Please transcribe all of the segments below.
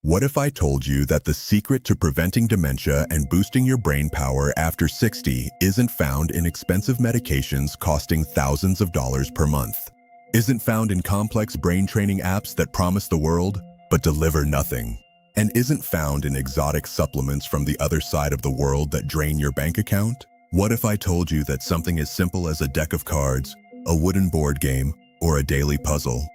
What if I told you that the secret to preventing dementia and boosting your brain power after 60 isn't found in expensive medications costing thousands of dollars per month? Isn't found in complex brain training apps that promise the world but deliver nothing? And isn't found in exotic supplements from the other side of the world that drain your bank account? What if I told you that something as simple as a deck of cards, a wooden board game, or a daily puzzle,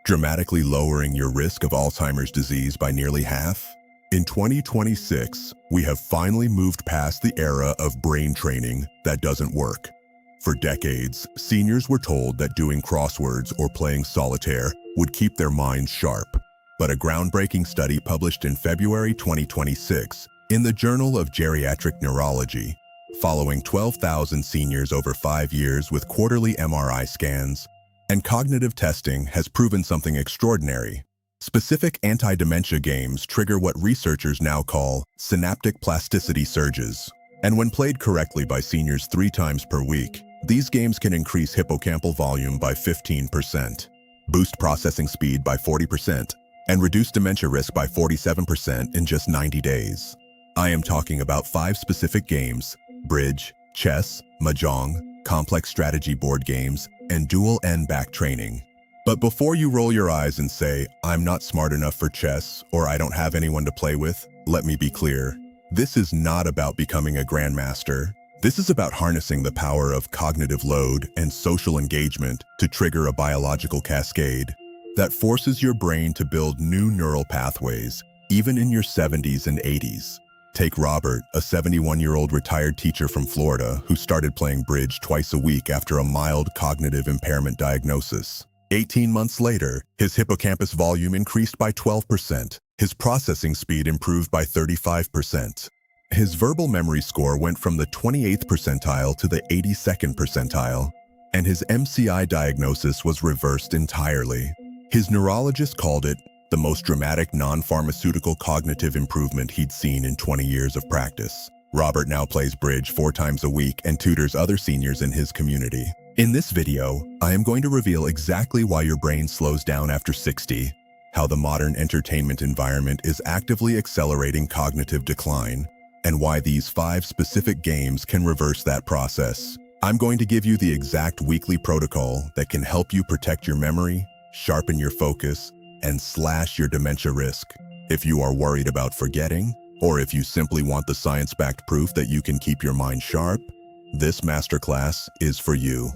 dramatically lowering your risk of Alzheimer's disease by nearly half? In 2026, we have finally moved past the era of brain training that doesn't work. For decades, seniors were told that doing crosswords or playing solitaire would keep their minds sharp. But a groundbreaking study published in February 2026 in the Journal of Geriatric Neurology, following 12,000 seniors over 5 years with quarterly MRI scans and cognitive testing, has proven something extraordinary. Specific anti-dementia games trigger what researchers now call synaptic plasticity surges. And when played correctly by seniors 3 times per week, these games can increase hippocampal volume by 15%, boost processing speed by 40%, and reduce dementia risk by 47% in just 90 days. I am talking about 5 specific games: bridge, chess, mahjong, complex strategy board games, and dual N-back training. But before you roll your eyes and say, "I'm not smart enough for chess," or "I don't have anyone to play with," let me be clear. This is not about becoming a grandmaster. This is about harnessing the power of cognitive load and social engagement to trigger a biological cascade that forces your brain to build new neural pathways, even in your 70s and 80s. Take Robert, a 71-year-old retired teacher from Florida who started playing bridge twice a week after a mild cognitive impairment diagnosis. 18 months later, his hippocampus volume increased by 12%, his processing speed improved by 35%. His verbal memory score went from the 28th percentile to the 82nd percentile, and his MCI diagnosis was reversed entirely. His neurologist called it the most dramatic non-pharmaceutical cognitive improvement he'd seen in 20 years of practice. Robert now plays bridge 4 times a week and tutors other seniors in his community. In this video, I am going to reveal exactly why your brain slows down after 60, how the modern entertainment environment is actively accelerating cognitive decline, and why these 5 specific games can reverse that process. I'm going to give you the exact weekly protocol that can help you protect your memory, sharpen your focus, and slash your dementia risk. If you are worried about forgetting, or if you simply want the science-backed proof that you can keep your mind sharp, this masterclass is for you.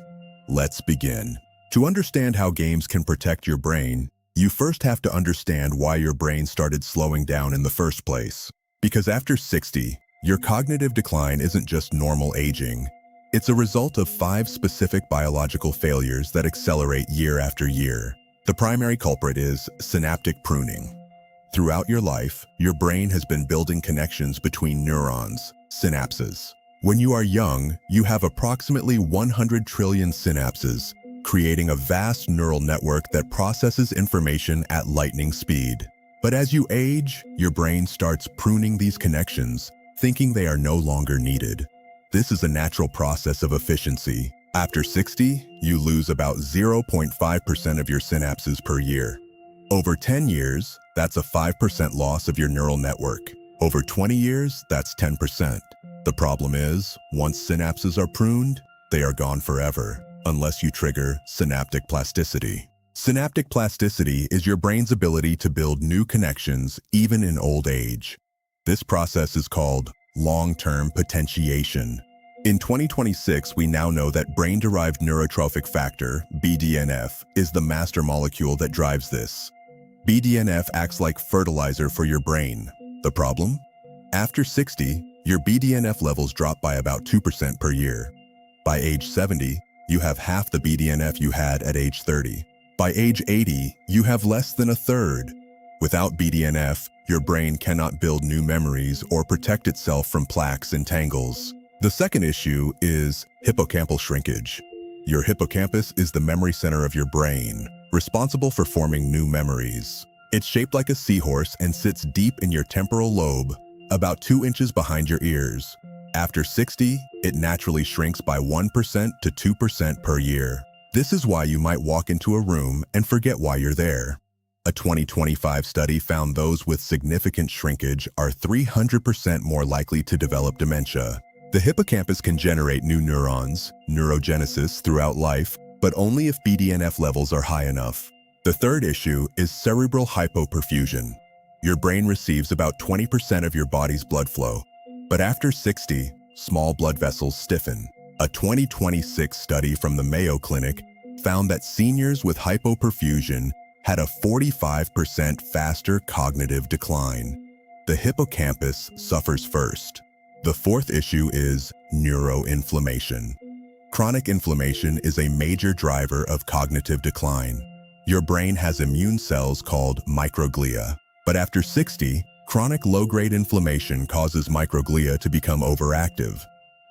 Let's begin. To understand how games can protect your brain, you first have to understand why your brain started slowing down in the first place. Because after 60, your cognitive decline isn't just normal aging. It's a result of 5 specific biological failures that accelerate year after year. The primary culprit is synaptic pruning. Throughout your life, your brain has been building connections between neurons, synapses. When you are young, you have approximately 100 trillion synapses, creating a vast neural network that processes information at lightning speed. But as you age, your brain starts pruning these connections, thinking they are no longer needed. This is a natural process of efficiency. After 60, you lose about 0.5% of your synapses per year. Over 10 years, that's a 5% loss of your neural network. Over 20 years, that's 10%. The problem is, once synapses are pruned, they are gone forever, unless you trigger synaptic plasticity. Synaptic plasticity is your brain's ability to build new connections even in old age. This process is called long-term potentiation. In 2026, we now know that brain-derived neurotrophic factor, BDNF, is the master molecule that drives this. BDNF acts like fertilizer for your brain. The problem? After 60, your BDNF levels drop by about 2% per year. By age 70, you have half the BDNF you had at age 30. By age 80, you have less than a third. Without BDNF, your brain cannot build new memories or protect itself from plaques and tangles. The second issue is hippocampal shrinkage. Your hippocampus is the memory center of your brain, responsible for forming new memories. It's shaped like a seahorse and sits deep in your temporal lobe, about 2 inches behind your ears. After 60, it naturally shrinks by 1% to 2% per year. This is why you might walk into a room and forget why you're there. A 2025 study found those with significant shrinkage are 300% more likely to develop dementia. The hippocampus can generate new neurons, neurogenesis, throughout life, but only if BDNF levels are high enough. The third issue is cerebral hypoperfusion. Your brain receives about 20% of your body's blood flow, but after 60, small blood vessels stiffen. A 2026 study from the Mayo Clinic found that seniors with hypoperfusion had a 45% faster cognitive decline. The hippocampus suffers first. The fourth issue is neuroinflammation. Chronic inflammation is a major driver of cognitive decline. Your brain has immune cells called microglia, but after 60, chronic low-grade inflammation causes microglia to become overactive.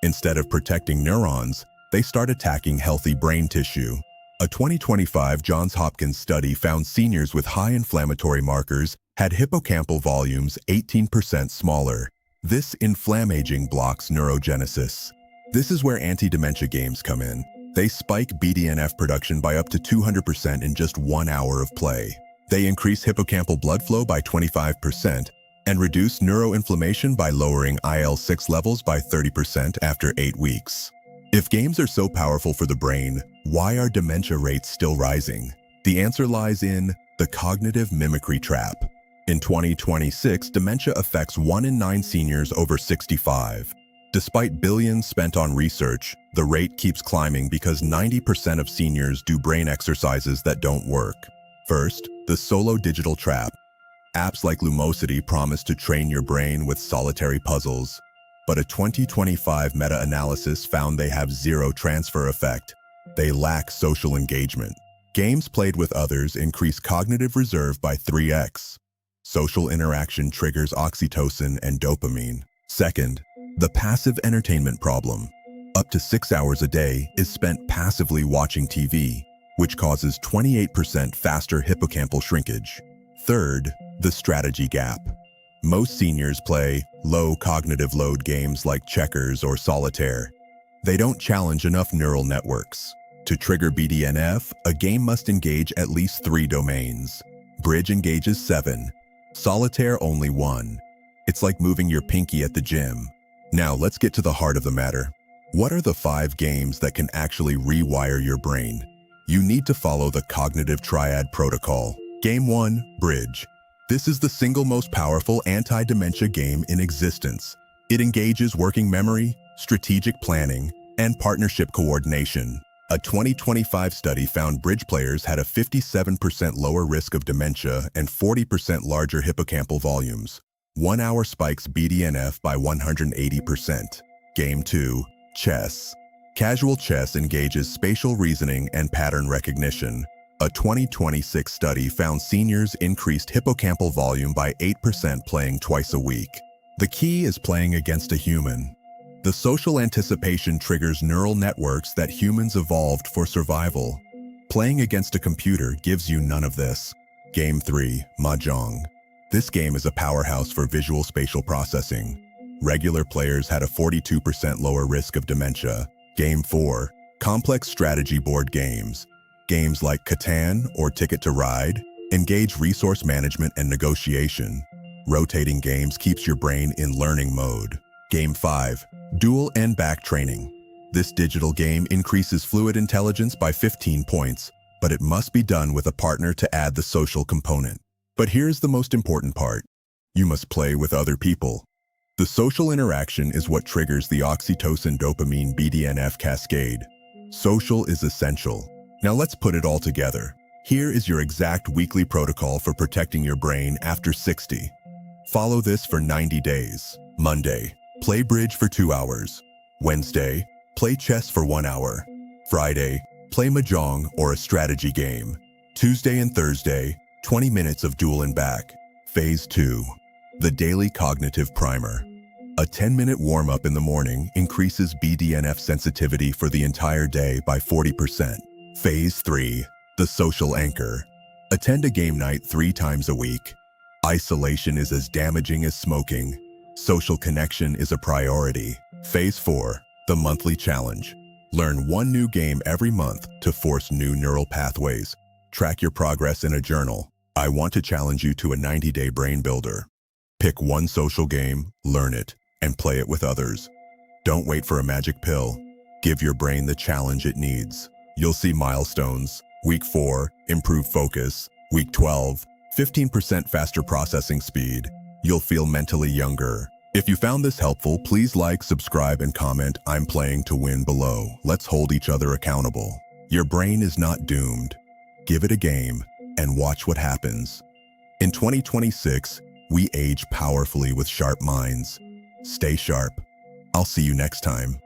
Instead of protecting neurons, they start attacking healthy brain tissue. A 2025 Johns Hopkins study found seniors with high inflammatory markers had hippocampal volumes 18% smaller. This inflammaging blocks neurogenesis. This is where anti-dementia games come in. They spike BDNF production by up to 200% in just 1 hour of play. They increase hippocampal blood flow by 25% and reduce neuroinflammation by lowering IL-6 levels by 30% after 8 weeks. If games are so powerful for the brain, why are dementia rates still rising? The answer lies in the cognitive mimicry trap. In 2026, dementia affects 1 in 9 seniors over 65. Despite billions spent on research, the rate keeps climbing because 90% of seniors do brain exercises that don't work. First, the solo digital trap. Apps like Lumosity promise to train your brain with solitary puzzles, but a 2025 meta-analysis found they have zero transfer effect. They lack social engagement. Games played with others increase cognitive reserve by 3x. Social interaction triggers oxytocin and dopamine. Second, the passive entertainment problem. Up to 6 hours a day is spent passively watching TV, which causes 28% faster hippocampal shrinkage. Third, the strategy gap. Most seniors play low cognitive load games like checkers or solitaire. They don't challenge enough neural networks. To trigger BDNF, a game must engage at least 3 domains. Bridge engages 7. Solitaire only 1. It's like moving your pinky at the gym. Now let's get to the heart of the matter. What are the 5 games that can actually rewire your brain? You need to follow the cognitive triad protocol. Game 1, Bridge. This is the single most powerful anti-dementia game in existence. It engages working memory, strategic planning, and partnership coordination. A 2025 study found bridge players had a 57% lower risk of dementia and 40% larger hippocampal volumes. 1 hour spikes BDNF by 180%. Game 2, Chess. Casual chess engages spatial reasoning and pattern recognition. A 2026 study found seniors increased hippocampal volume by 8% playing twice a week. The key is playing against a human. The social anticipation triggers neural networks that humans evolved for survival. Playing against a computer gives you none of this. Game 3, Mahjong. This game is a powerhouse for visual spatial processing. Regular players had a 42% lower risk of dementia. Game 4, Complex strategy board games. Games like Catan or Ticket to Ride engage resource management and negotiation. Rotating games keeps your brain in learning mode. Game 5, Dual and Back Training. This digital game increases fluid intelligence by 15 points, but it must be done with a partner to add the social component. But here's the most important part. You must play with other people. The social interaction is what triggers the oxytocin dopamine BDNF cascade. Social is essential. Now let's put it all together. Here is your exact weekly protocol for protecting your brain after 60. Follow this for 90 days. Monday, play bridge for 2 hours. Wednesday, play chess for 1 hour. Friday, play mahjong or a strategy game. Tuesday and Thursday, 20 minutes of dual and back. Phase 2, the daily cognitive primer. A 10-minute warm-up in the morning increases BDNF sensitivity for the entire day by 40%. Phase 3, the social anchor. Attend a game night 3 times a week. Isolation is as damaging as smoking. Social connection is a priority. Phase 4, the monthly challenge. Learn 1 new game every month to force new neural pathways. Track your progress in a journal. I want to challenge you to a 90-day brain builder. Pick one social game, learn it, and play it with others. Don't wait for a magic pill. Give your brain the challenge it needs. You'll see milestones. Week 4, improved focus. Week 12, 15% faster processing speed. You'll feel mentally younger. If you found this helpful, please like, subscribe, and comment "I'm playing to win" below. Let's hold each other accountable. Your brain is not doomed. Give it a game and watch what happens. In 2026, we age powerfully with sharp minds. Stay sharp. I'll see you next time.